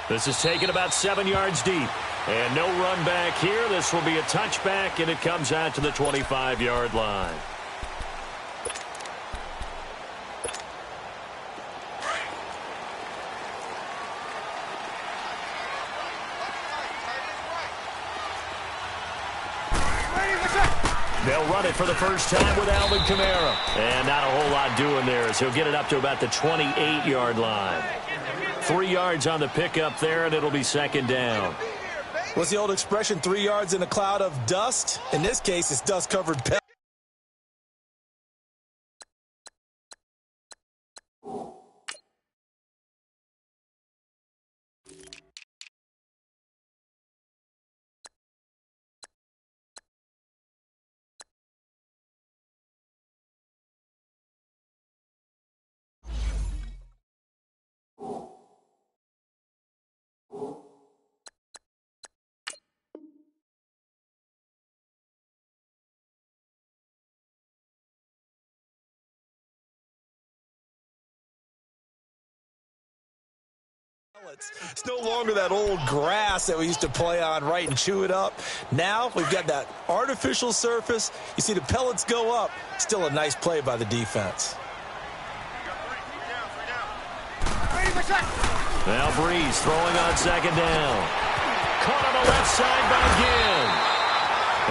This is taken about 7 yards deep. And no run back here. This will be a touchback, and it comes out to the 25-yard line. They'll run it for the first time with Alvin Kamara. And not a whole lot doing there as he'll get it up to about the 28-yard line. 3 yards on the pickup there, and it'll be second down. What's the old expression, 3 yards in a cloud of dust? In this case, it's dust-covered pellets. It's no longer that old grass that we used to play on, right, and chew it up. Now we've got that artificial surface. You see the pellets go up. Still a nice play by the defense. Now Breeze throwing on second down. Caught on the left side by Ginn.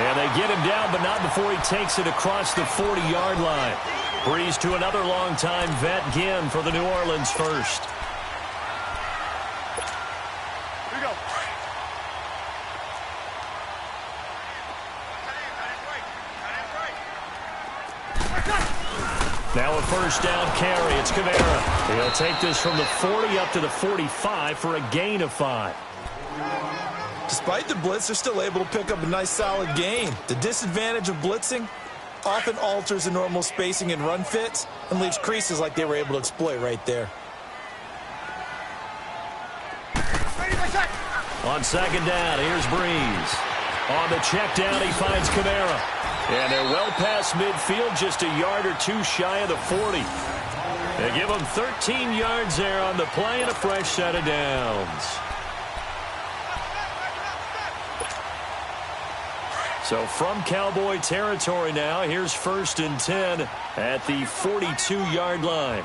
And they get him down, but not before he takes it across the 40-yard line. Breeze to another longtime vet, Ginn, for the New Orleans first. Now a first down carry. It's Kamara. He'll take this from the 40 up to the 45 for a gain of 5. Despite the blitz, they're still able to pick up a nice solid gain. The disadvantage of blitzing often alters the normal spacing and run fits and leaves creases like they were able to exploit right there. On second down, here's Breeze. On the check down, he finds Kamara. And they're well past midfield, just a yard or two shy of the 40. They give them 13 yards there on the play and a fresh set of downs. So from Cowboy territory now, here's 1st and 10 at the 42-yard line.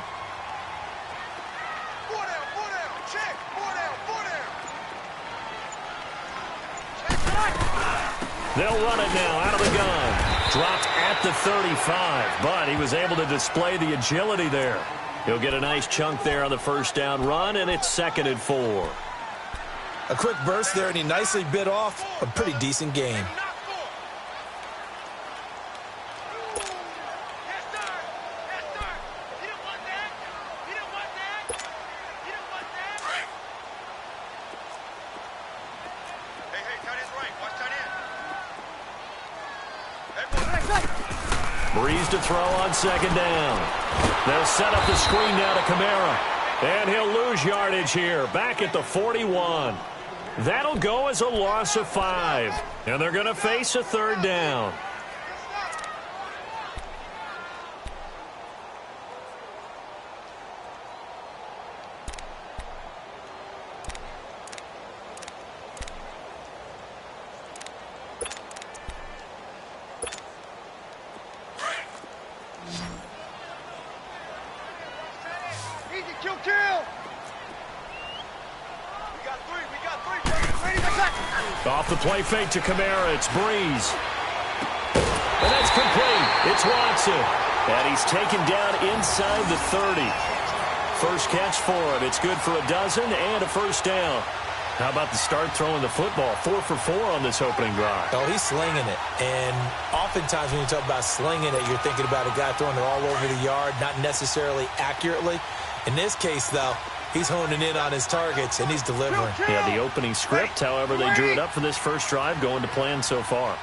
They'll run it now out of the gun. Dropped at the 35, but he was able to display the agility there. He'll get a nice chunk there on the first down run, and it's 2nd and 4. A quick burst there, and he nicely bit off a pretty decent gain. Breeze to throw on second down. They'll set up the screen now to Kamara. And he'll lose yardage here. Back at the 41. That'll go as a loss of 5. And they're going to face a 3rd down. Off the play fake to Kamara, it's Breeze. And that's complete. It's Watson. And he's taken down inside the 30. First catch for him. It's good for a dozen and a first down. How about the start throwing the football? 4 for 4 on this opening drive. Oh, he's slinging it. And oftentimes when you talk about slinging it, you're thinking about a guy throwing it all over the yard, not necessarily accurately. In this case, though, he's honing in on his targets, and he's delivering. Yeah, the opening script, however, they drew it up for this first drive, going to plan so far.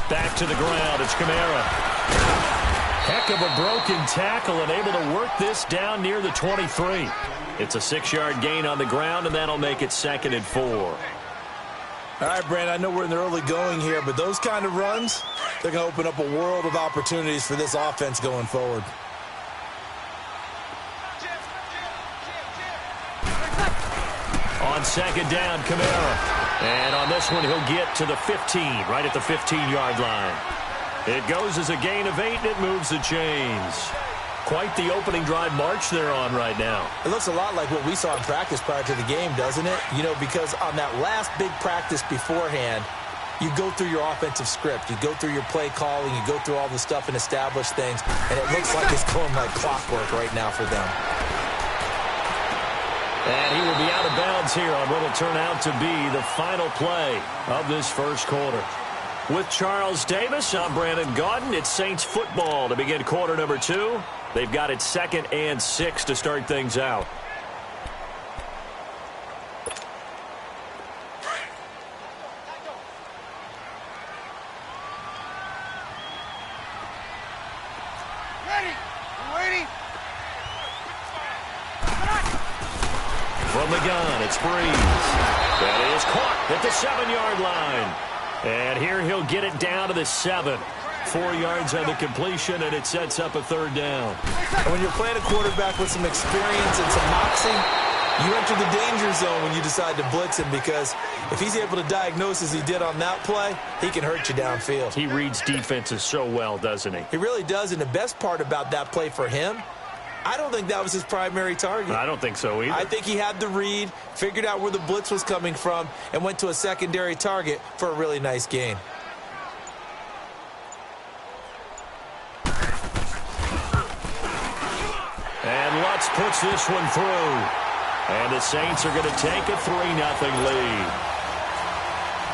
Back to the ground, it's Kamara. Heck of a broken tackle and able to work this down near the 23. It's a 6-yard gain on the ground, and that'll make it 2nd and 4. All right, Brandon, I know we're in the early going here, but those kind of runs, they're going to open up a world of opportunities for this offense going forward. on second down, Kamara. And on this one, he'll get to the 15, right at the 15-yard line. It goes as a gain of 8, and it moves the chains. Quite the opening drive march they're on right now. It looks a lot like what we saw in practice prior to the game, doesn't it? You know, because on that last big practice beforehand, you go through your offensive script. You go through your play calling. You go through all the stuff and establish things. And it looks like it's going like clockwork right now for them. And he will be out of bounds here on what will turn out to be the final play of this first quarter. With Charles Davis, I'm Brandon Gaudin. It's Saints football to begin quarter number 2. They've got it 2nd and 6 to start things out. From the gun, it's Breeze. That is caught at the 7-yard line. And here he'll get it down to the 7. 4 yards on the completion, and it sets up a 3rd down. And when you're playing a quarterback with some experience and some moxie, you enter the danger zone when you decide to blitz him, because if he's able to diagnose as he did on that play, he can hurt you downfield. He reads defenses so well, doesn't he? He really does, and the best part about that play for him, I don't think that was his primary target. I don't think so either. I think he had the read, figured out where the blitz was coming from, and went to a secondary target for a really nice gain. And Lutz puts this one through. And the Saints are going to take a 3-0 lead.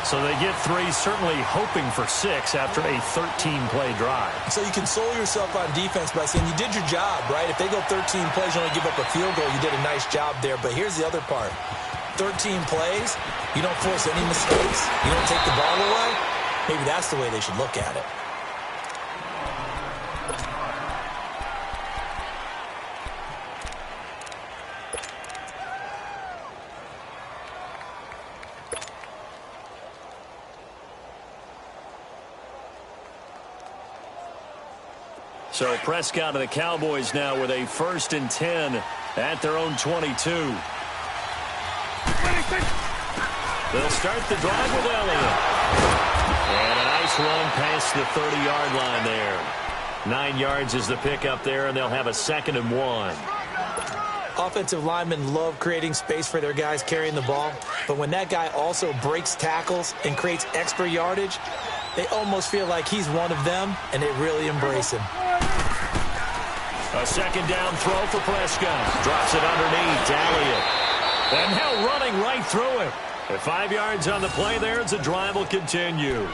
So they get 3, certainly hoping for 6 after a 13-play drive. So you console yourself on defense by saying you did your job, right? If they go 13 plays, you only give up a field goal, you did a nice job there. But here's the other part. 13 plays, you don't force any mistakes, you don't take the ball away. Maybe that's the way they should look at it. So Prescott and the Cowboys now with a 1st and 10 at their own 22. They'll start the drive with Elliott. And a nice run past the 30-yard line there. 9 yards is the pickup there, and they'll have a 2nd and 1. Offensive linemen love creating space for their guys carrying the ball, but when that guy also breaks tackles and creates extra yardage, they almost feel like he's one of them, and they really embrace him. A 2nd down throw for Prescott. Drops it underneath to Elliott. And now running right through it. At 5 yards on the play there, as the drive will continue.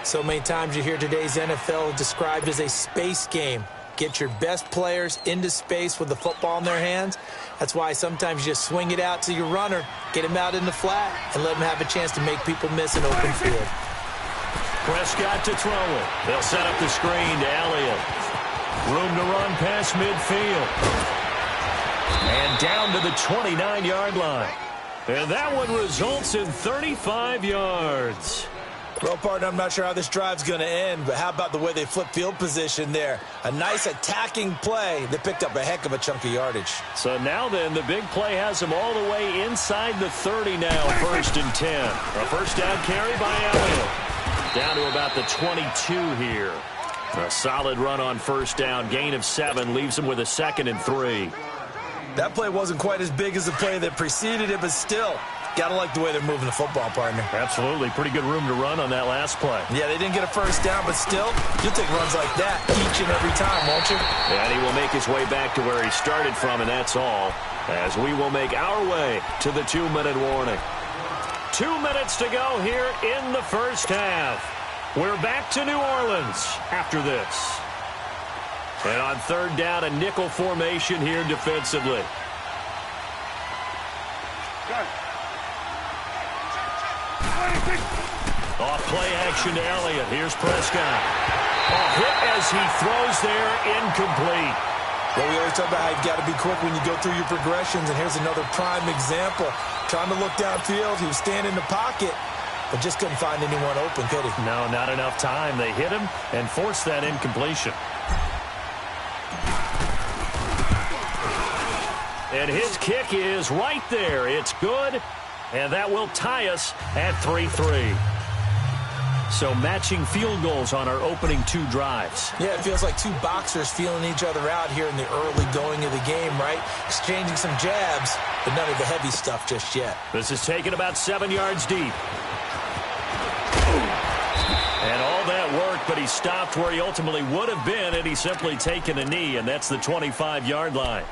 So many times you hear today's NFL described as a space game. Get your best players into space with the football in their hands. That's why sometimes you just swing it out to your runner, get him out in the flat, and let him have a chance to make people miss an open field. Prescott to throw it. They'll set up the screen to Elliott. Room to run past midfield. And down to the 29-yard line. And that one results in 35 yards. Well, partner, I'm not sure how this drive's going to end, but how about the way they flip field position there? A nice attacking play that picked up a heck of a chunk of yardage. So now then, the big play has them all the way inside the 30 now, 1st and 10. A 1st down carry by Elliott. Down to about the 22 here. A solid run on 1st down. Gain of 7 leaves them with a 2nd and 3. That play wasn't quite as big as the play that preceded it, but still, got to like the way they're moving the football, partner. Absolutely. Pretty good room to run on that last play. Yeah, they didn't get a 1st down, but still, you'll take runs like that each and every time, won't you? And he will make his way back to where he started from, and that's all, as we will make our way to the 2-minute warning. 2 minutes to go here in the 1st half. We're back to New Orleans after this. And on 3rd down, a nickel formation here defensively. Off play action to Elliott. Here's Prescott. A hit as he throws there, incomplete. Well, we always talk about how you've got to be quick when you go through your progressions, and here's another prime example. Trying to look downfield, he was standing in the pocket, but just couldn't find anyone open, could he? No, not enough time. They hit him and forced that incompletion. And his kick is right there. It's good, and that will tie us at 3-3. So matching field goals on our opening 2 drives. Yeah, it feels like 2 boxers feeling each other out here in the early going of the game, right? Exchanging some jabs, but none of the heavy stuff just yet. This is taken about 7 yards deep. And all that worked, but he stopped where he ultimately would have been had he simply taken a knee, and that's the 25-yard line.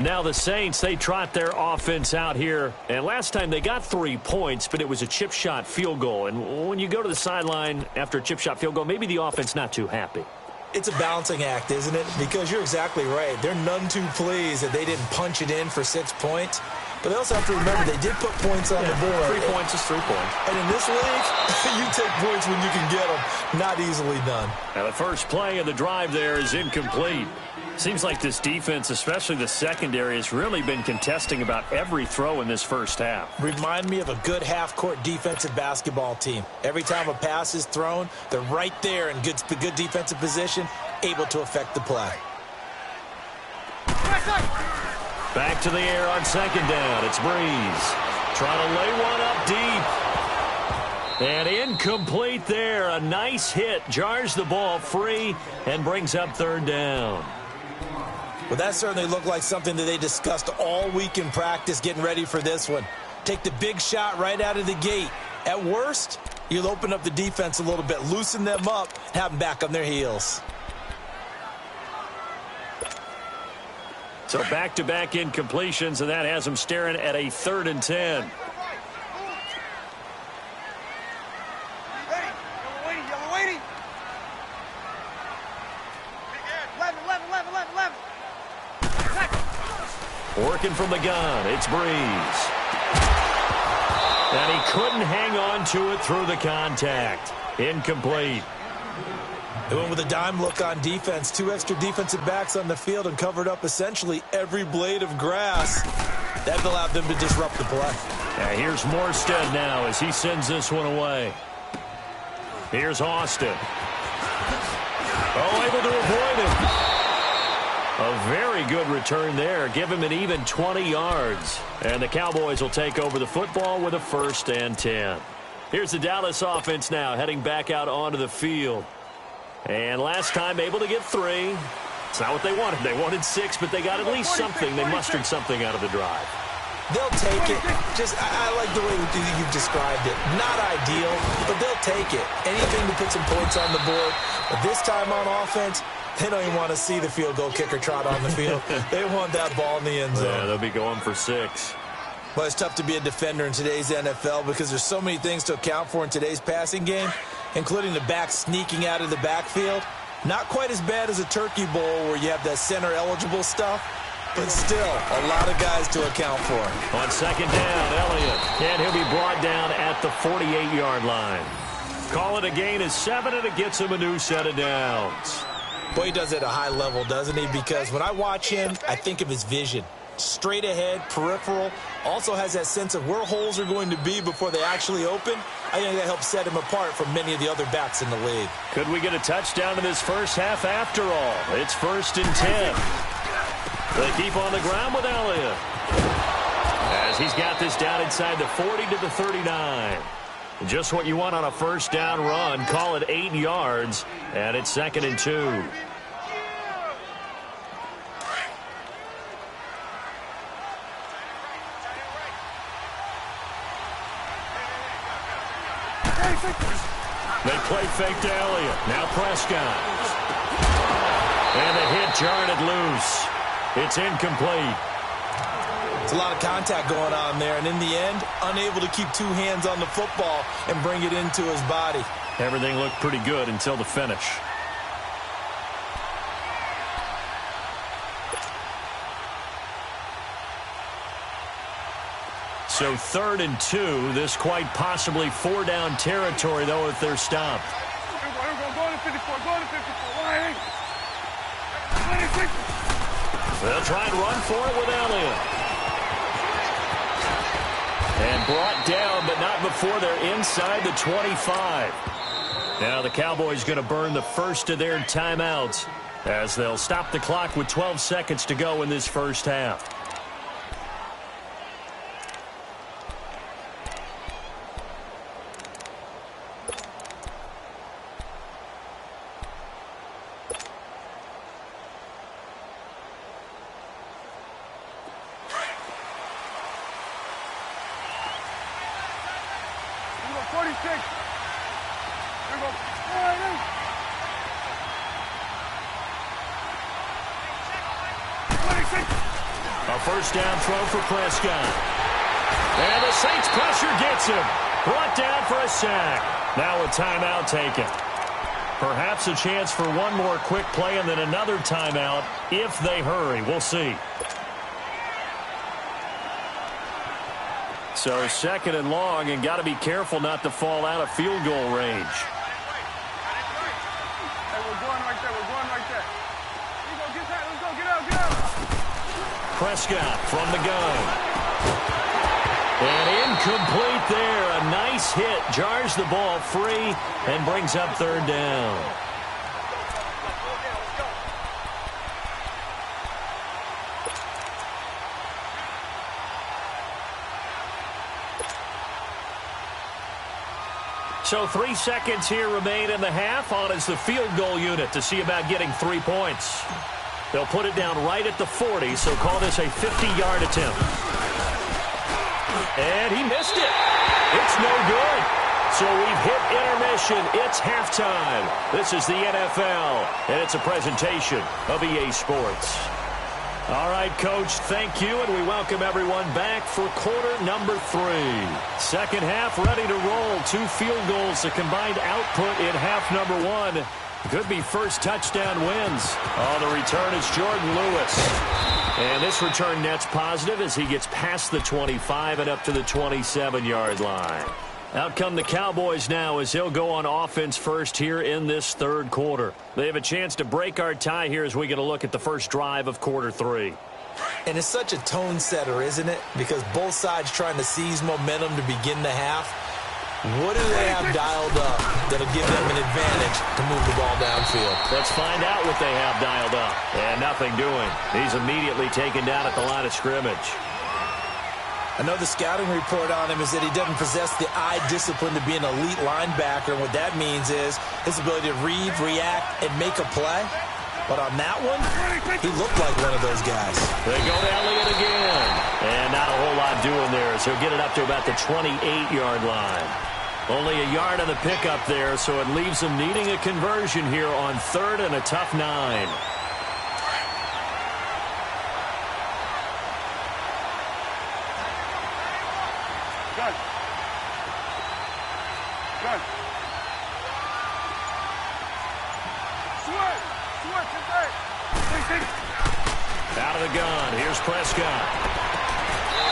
Now the Saints, they trot their offense out here. And last time they got 3 points, but it was a chip shot field goal. And when you go to the sideline after a chip shot field goal, maybe the offense not too happy. It's a balancing act, isn't it? Because you're exactly right. They're none too pleased that they didn't punch it in for 6 points. But they also have to remember they did put points on the board. 3 points is 3 points. And in this league, you take points when you can get them. Not easily done. Now the first play of the drive there is incomplete. Seems like this defense, especially the secondary, has really been contesting about every throw in this first half. Remind me of a good half-court defensive basketball team. Every time a pass is thrown, they're right there in good defensive position, able to affect the play. Back to the air on second down. It's Breeze. Trying to lay one up deep. And incomplete there. A nice hit. Jars the ball free and brings up third down. Well, that certainly looked like something that they discussed all week in practice getting ready for this one. Take the big shot right out of the gate. At worst, you'll open up the defense a little bit, loosen them up, have them back on their heels. So back-to-back incompletions, and that has them staring at a 3rd and 10. Working from the gun, it's Breeze. And he couldn't hang on to it through the contact. Incomplete. They went with a dime look on defense. 2 extra defensive backs on the field and covered up essentially every blade of grass. That allowed them to disrupt the play. Yeah, here's Morstead now as he sends this one away. Here's Austin. Oh, able to avoid him. A very good return there. Give him an even 20 yards. And the Cowboys will take over the football with a 1st and 10. Here's the Dallas offense now heading back out onto the field. And last time able to get 3. It's not what they wanted. They wanted 6, but they got at least something. They mustered something out of the drive. They'll take it. I like the way you've described it. Not ideal, but they'll take it. Anything to put some points on the board. But this time on offense, they don't even want to see the field goal kicker trot on the field. They want that ball in the end zone. Yeah, they'll be going for 6. Well, it's tough to be a defender in today's NFL because there's so many things to account for in today's passing game, including the back sneaking out of the backfield. Not quite as bad as a turkey bowl where you have that center-eligible stuff, but still a lot of guys to account for. On second down, Elliott. And he'll be brought down at the 48-yard line. Call it a gain of 7, and it gets him a new set of downs. Boy, he does it at a high level, doesn't he? Because when I watch him, I think of his vision. Straight ahead, peripheral, also has that sense of where holes are going to be before they actually open. I think that helps set him apart from many of the other backs in the league. Could we get a touchdown in this first half after all? It's 1st and 10. They keep on the ground with Elliott. As he's got this down inside the 40 to the 39. Just what you want on a first down run. Call it 8 yards, and it's 2nd and 2. They play fake to Elliott. Now Prescott. And the hit jarred it loose. It's incomplete. It's a lot of contact going on there, and in the end, unable to keep 2 hands on the football and bring it into his body. Everything looked pretty good until the finish. So 3rd and 2. This quite possibly 4-down territory, though, if they're stopped. They'll try and run for it with Elliott. And brought down, but not before they're inside the 25. Now the Cowboys going to burn the first of their timeouts as they'll stop the clock with 12 seconds to go in this first half. A first down throw for Prescott. And the Saints pressure gets him. Brought down for a sack. Now a timeout taken. Perhaps a chance for one more quick play and then another timeout if they hurry. We'll see. So second and long, and got to be careful not to fall out of field goal range. Hey, we're going right there. We're going right there. Let's go, get that. Let's go, get out, get out. Prescott from the gun. And incomplete there. A nice hit. Jars the ball free and brings up third down. So 3 seconds here remain in the half. On is the field goal unit to see about getting 3 points. They'll put it down right at the 40, so call this a 50-yard attempt. And he missed it. It's no good. So we've hit intermission. It's halftime. This is the NFL, and it's a presentation of EA Sports. All right, Coach, thank you, and we welcome everyone back for quarter number 3. Second half ready to roll. 2 field goals, the combined output in half number 1. Could be first touchdown wins. On the return is Jordan Lewis. And this return net's positive as he gets past the 25 and up to the 27-yard line. Out come the Cowboys now as they'll go on offense first here in this third quarter. They have a chance to break our tie here as we get a look at the first drive of quarter 3. And it's such a tone setter, isn't it? Because both sides trying to seize momentum to begin the half. What do they have dialed up that'll give them an advantage to move the ball downfield? Let's find out what they have dialed up. And nothing doing. He's immediately taken down at the line of scrimmage. I know the scouting report on him is that he doesn't possess the eye discipline to be an elite linebacker. And what that means is his ability to read, react, and make a play. But on that one, he looked like one of those guys. They go to Elliott again. And not a whole lot doing there, so he'll get it up to about the 28-yard line. Only a yard on the pickup there, so it leaves them needing a conversion here on third and a tough 9. Gun. Gun. Switch, out of the gun. Here's Prescott.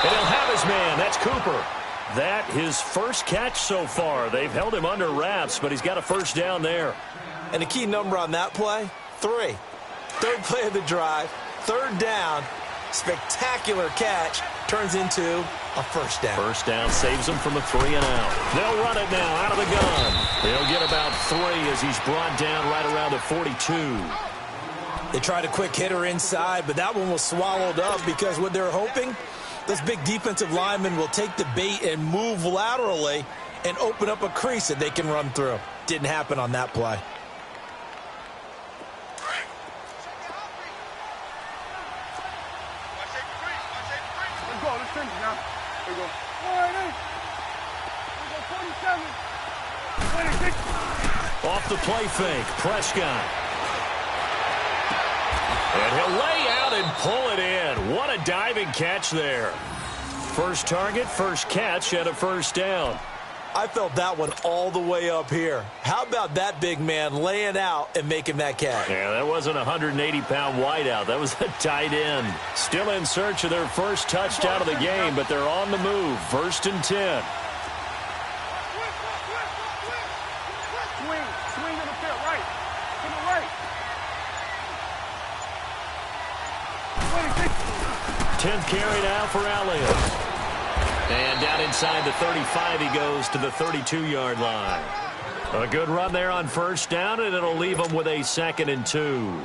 And he'll have his man. That's Cooper. That his first catch so far. They've held him under wraps, but he's got a first down there. And the key number on that play, 3. Third play of the drive, third down, spectacular catch, turns into a first down. First down saves him from a 3 and out. They'll run it now out of the gun. They'll get about 3 as he's brought down right around the 42. They tried a quick hitter inside, but that one was swallowed up because what they're hoping, those big defensive linemen will take the bait and move laterally and open up a crease that they can run through. Didn't happen on that play. Let's go. Let's finish now. There we go. All right, there we go. 47. 26. Off the play fake, Prescott. And he'll lay out and pull it in. What a diving catch there. First target, first catch, and a first down. I felt that one all the way up here. How about that big man laying out and making that catch? Yeah, that wasn't a 180-pound wideout. That was a tight end. Still in search of their first touchdown of the game, but they're on the move. First and 10. Swing to the field, right. To the right. 10th carry now for Elliott. And down inside the 35, he goes to the 32-yard line. A good run there on first down, and it'll leave him with a 2nd and 2.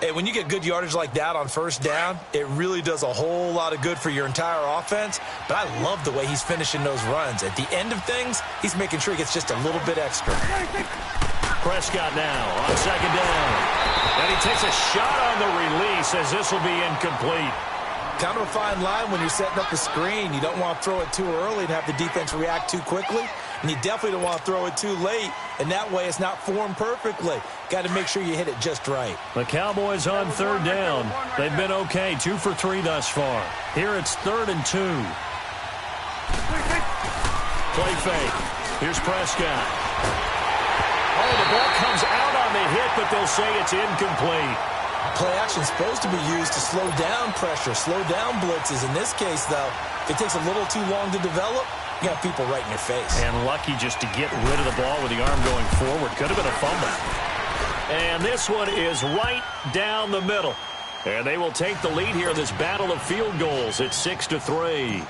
Hey, when you get good yardage like that on first down, it really does a whole lot of good for your entire offense. But I love the way he's finishing those runs. At the end of things, he's making sure he gets just a little bit extra. Prescott now on second down. And he takes a shot on the release as this will be incomplete. Kind of a fine line when you're setting up the screen. You don't want to throw it too early and have the defense react too quickly. And you definitely don't want to throw it too late, and that way it's not formed perfectly. Got to make sure you hit it just right. The Cowboys on third down. They've been okay, 2 for 3 thus far. Here it's 3rd and 2. Play fake. Here's Prescott. Oh, the ball comes out on the hit, but they'll say it's incomplete. Play action is supposed to be used to slow down pressure, slow down blitzes. In this case, though, if it takes a little too long to develop, you got people right in your face. And lucky just to get rid of the ball with the arm going forward. Could have been a fumble. And this one is right down the middle. And they will take the lead here in this battle of field goals. It's 6-3.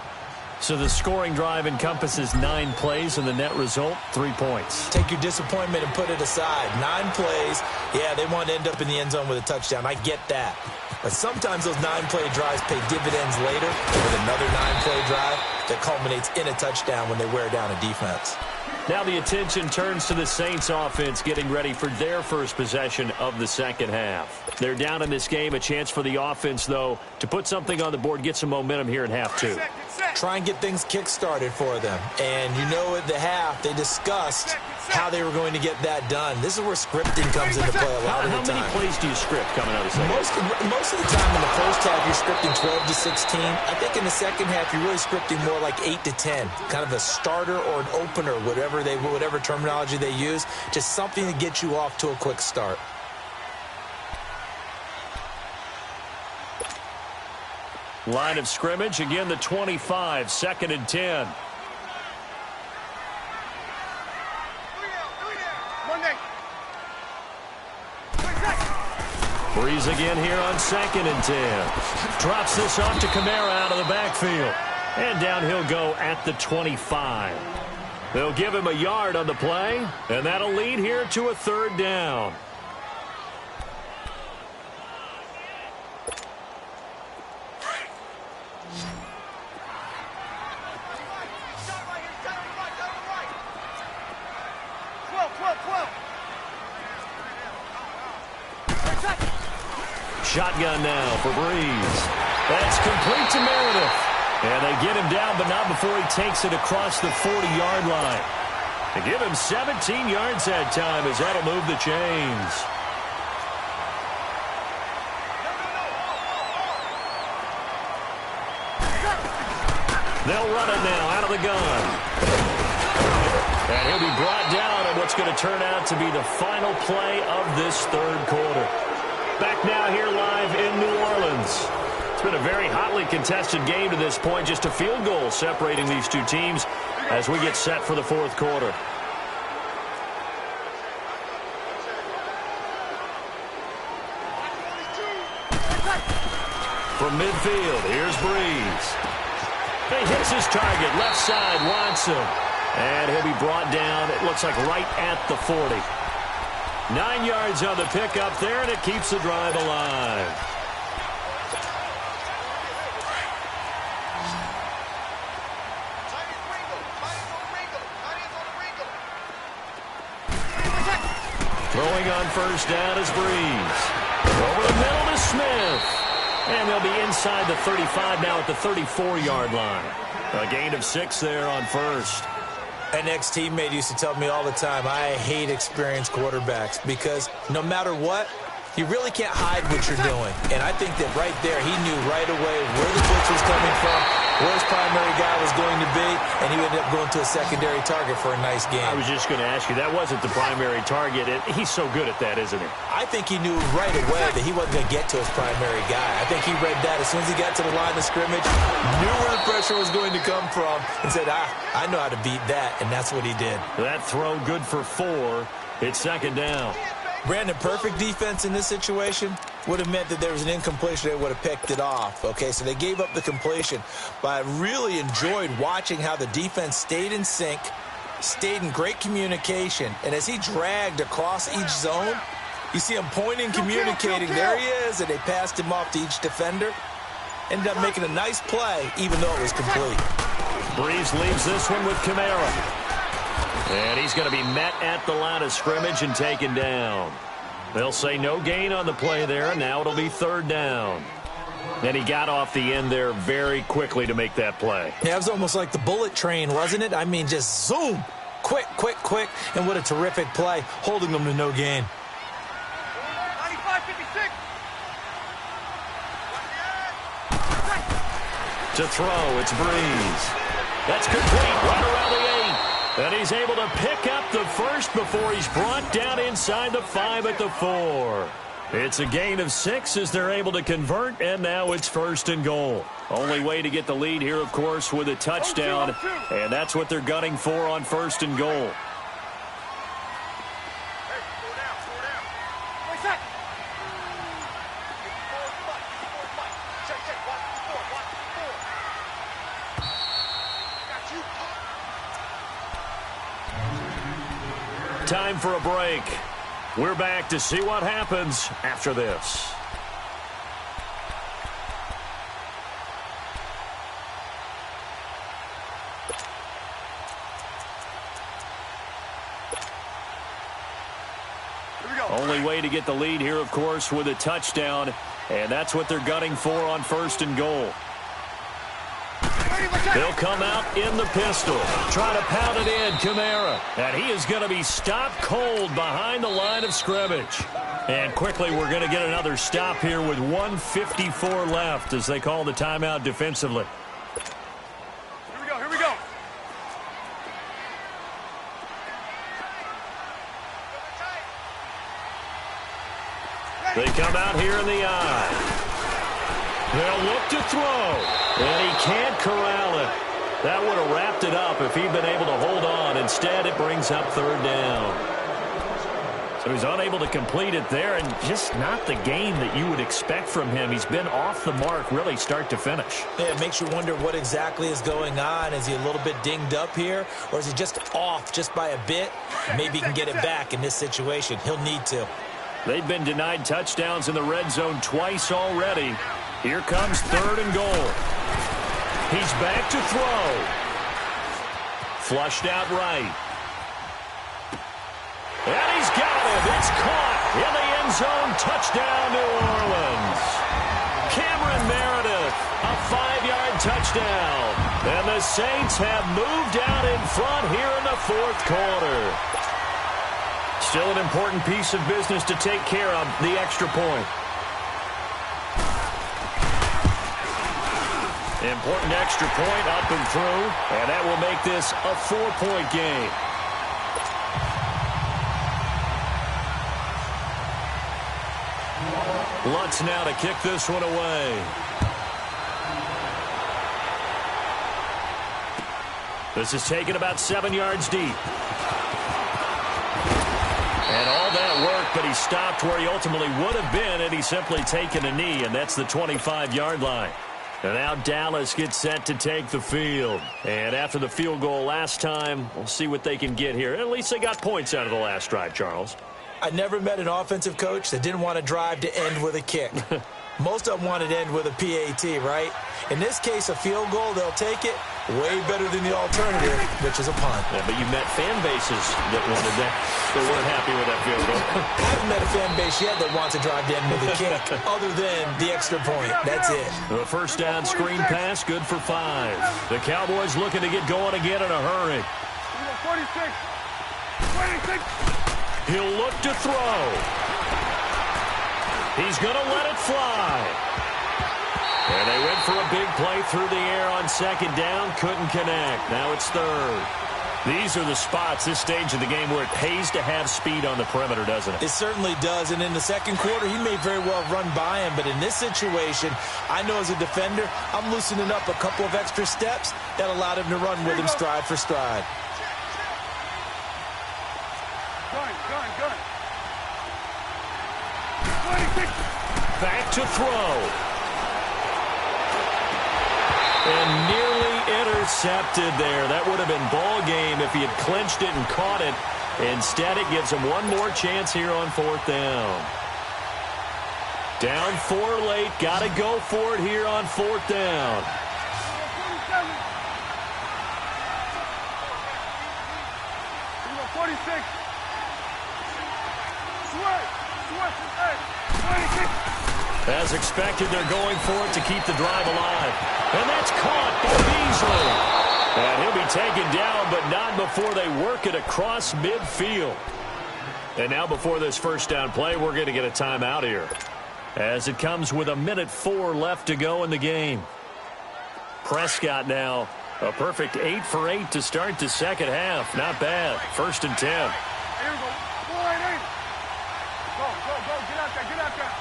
So the scoring drive encompasses 9 plays, and the net result, 3 points. Take your disappointment and put it aside. 9 plays. Yeah, they want to end up in the end zone with a touchdown. I get that. But sometimes those 9-play drives pay dividends later with another 9-play drive that culminates in a touchdown when they wear down a defense. Now the attention turns to the Saints offense getting ready for their first possession of the second half. They're down in this game. A chance for the offense, though, to put something on the board, get some momentum here in half 2. Try and get things kick-started for them. And you know at the half, they discussed how they were going to get that done. This is where scripting comes into play a lot of the time. How many plays do you script coming out of the second? Most of the time in the first half, you're scripting 12 to 16. I think in the second half, you're really scripting more like 8 to 10. Kind of a starter or an opener, whatever terminology they use. Just something to get you off to a quick start. Line of scrimmage, again the 25, 2nd and 10. Breeze again here on 2nd and 10. Drops this off to Kamara out of the backfield. And down he'll go at the 25. They'll give him a yard on the play, and that'll lead here to a 3rd down. Shotgun now for Breeze. That's complete to Meredith. And they get him down, but not before he takes it across the 40-yard line. They give him 17 yards that time as that'll move the chains. They'll run it now out of the gun. And he'll be brought down on what's going to turn out to be the final play of this 3rd quarter. Back now here live in New Orleans. It's been a very hotly contested game to this point. Just a field goal separating these two teams as we get set for the 4th quarter. From midfield, here's Breeze. He hits his target, left side, Watson. And he'll be brought down, it looks like right at the 40. 9 yards on the pickup there, and it keeps the drive alive. Throwing on 1st down is Breeze. Over the middle to Smith. And they'll be inside the 35 now at the 34-yard line. A gain of 6 there on 1st. An ex-teammate used to tell me all the time, I hate experienced quarterbacks because no matter what, you really can't hide what you're doing. And I think that right there, he knew right away where the blitz was coming from, where his primary guy was going to be, and he ended up going to a secondary target for a nice game. I was just going to ask you, that wasn't the primary target. He's so good at that, isn't he? I think he knew right away that he wasn't going to get to his primary guy. I think he read that as soon as he got to the line of scrimmage, knew where the pressure was going to come from, and said, I know how to beat that, and that's what he did. That throw good for 4. It's 2nd down. Brandon, perfect defense in this situation would have meant that there was an incompletion. They would have picked it off. Okay, so they gave up the completion. But I really enjoyed watching how the defense stayed in sync, stayed in great communication. And as he dragged across each zone, you see him pointing, communicating. There he is, and they passed him off to each defender. Ended up making a nice play, even though it was complete. Breeze leaves this one with Kamara. And he's going to be met at the line of scrimmage and taken down. They'll say no gain on the play there, and now it'll be 3rd down. And he got off the end there very quickly to make that play. Yeah, it was almost like the bullet train, wasn't it? I mean, just zoom. Quick, quick, quick, and what a terrific play, holding them to no gain. 95-56. To throw, it's Breeze. That's complete right around the 8. And he's able to pick up the first before he's brought down inside the 5 at the 4. It's a gain of 6 as they're able to convert, and now it's 1st and goal. Only way to get the lead here, of course, with a touchdown, and that's what they're gunning for on 1st and goal. Time for a break. We're back to see what happens after this. Only way to get the lead here, of course, with a touchdown, and that's what they're gunning for on 1st and goal. They'll come out in the pistol. Try to pound it in, Kamara. And he is going to be stopped cold behind the line of scrimmage. And quickly we're going to get another stop here with 1:54 left as they call the timeout defensively. Here we go, here we go. They come out here in the eye. They'll look to throw, and he can't corral it. That would have wrapped it up if he'd been able to hold on. Instead, it brings up 3rd down. So he's unable to complete it there, and just not the game that you would expect from him. He's been off the mark really start to finish. Yeah, it makes you wonder what exactly is going on. Is he a little bit dinged up here, or is he just off just by a bit? Maybe he can get it back in this situation. He'll need to. They've been denied touchdowns in the red zone twice already. Here comes 3rd and goal. He's back to throw. Flushed out right. And he's got him. It's caught in the end zone. Touchdown, New Orleans. Cameron Meredith, a 5-yard touchdown. And the Saints have moved out in front here in the 4th quarter. Still an important piece of business to take care of, the extra point. Important extra point up and through, and that will make this a 4-point game. Lutz now to kick this one away. This is taken about 7 yards deep. And all that work, but he stopped where he ultimately would have been had he simply taken a knee, and that's the 25-yard line. And now Dallas gets set to take the field. And after the field goal last time, we'll see what they can get here. At least they got points out of the last drive, Charles. I never met an offensive coach that didn't want to drive to end with a kick. Most of them want it to end with a PAT, right? In this case, a field goal, they'll take it. Way better than the alternative, which is a punt. Yeah, but you met fan bases that wanted that. They weren't happy with that field goal. I haven't met a fan base yet that wants to drive to end with a kick, other than the extra point. That's it. The first down screen pass, good for 5. The Cowboys looking to get going again in a hurry. 46. 26. He'll look to throw. He's going to let it fly. And they went for a big play through the air on 2nd down. Couldn't connect. Now it's 3rd. These are the spots, this stage of the game, where it pays to have speed on the perimeter, doesn't it? It certainly does. And in the 2nd quarter, he may very well run by him. But in this situation, I know as a defender, I'm loosening up a couple of extra steps that allowed him to run with him stride for stride. Gun. 26. Back to throw. And nearly intercepted there. That would have been ball game if he had clinched it and caught it. Instead, it gives him one more chance here on 4th down. Down 4 late. Got to go for it here on 4th down. 46. Sweat. 26. As expected, they're going for it to keep the drive alive. And that's caught by Beasley. And he'll be taken down, but not before they work it across midfield. And now before this first down play, we're going to get a timeout here, as it comes with 1:04 left to go in the game. Prescott now a perfect 8 for 8 to start the second half. Not bad. 1st and 10. Here we go. Go, go, go. Get out there, get out there.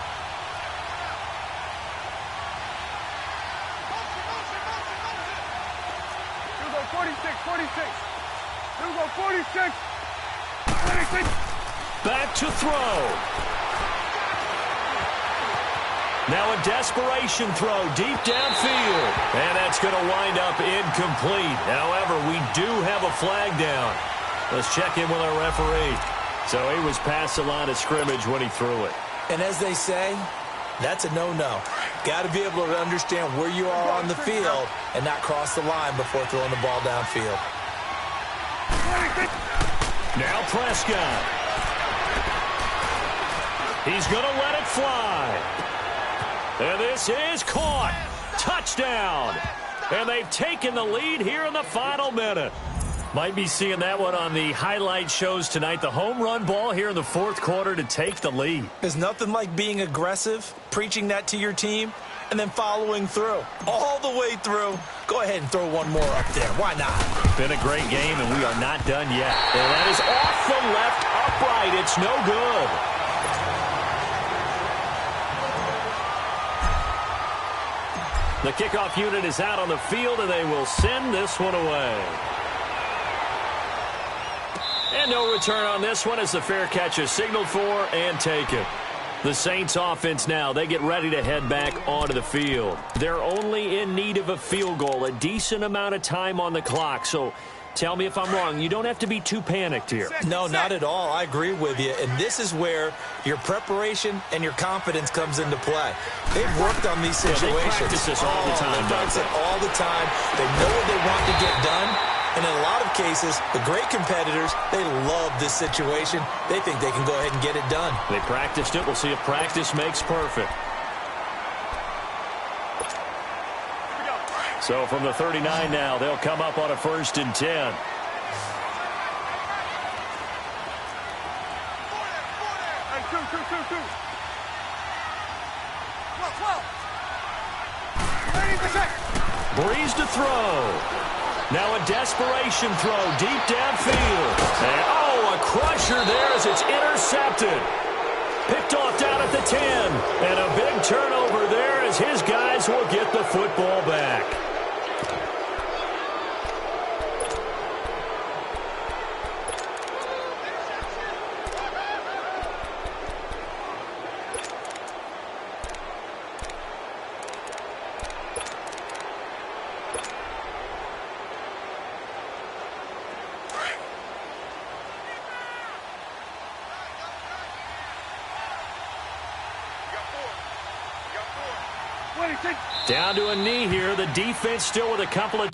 Here we go, 46, 46. Here we go, 46. 46. Back to throw. Now a desperation throw deep downfield. And that's going to wind up incomplete. However, we do have a flag down. Let's check in with our referee. So he was past the line of scrimmage when he threw it. And as they say, that's a no-no. Got to be able to understand where you are on the field and not cross the line before throwing the ball downfield. Now Prescott. He's going to let it fly. And this is caught. Touchdown. And they've taken the lead here in the final minute. Might be seeing that one on the highlight shows tonight. The home run ball here in the 4th quarter to take the lead. There's nothing like being aggressive, preaching that to your team, and then following through. All the way through. Go ahead and throw one more up there. Why not? Been a great game, and we are not done yet. And that is off the left upright. It's no good. The kickoff unit is out on the field, and they will send this one away. And no return on this one as the fair catch is signaled for and taken. The Saints offense now, they get ready to head back onto the field. They're only in need of a field goal, a decent amount of time on the clock. So tell me if I'm wrong. You don't have to be too panicked here. No, not at all. I agree with you. And this is where your preparation and your confidence comes into play. They've worked on these situations. Yeah, they practice this all the time. They practice it all the time. They know what they want to get done. And in a lot of cases, the great competitors, they love this situation. They think they can go ahead and get it done. They practiced it. We'll see if practice makes perfect. So from the 39 now, they'll come up on a 1st and 10. Breeze to throw. Now a desperation throw deep downfield. And, oh, a crusher there as it's intercepted. Picked off down at the 10. And a big turnover there as his guys will get the football back. Down to a knee here. The defense still with a couple of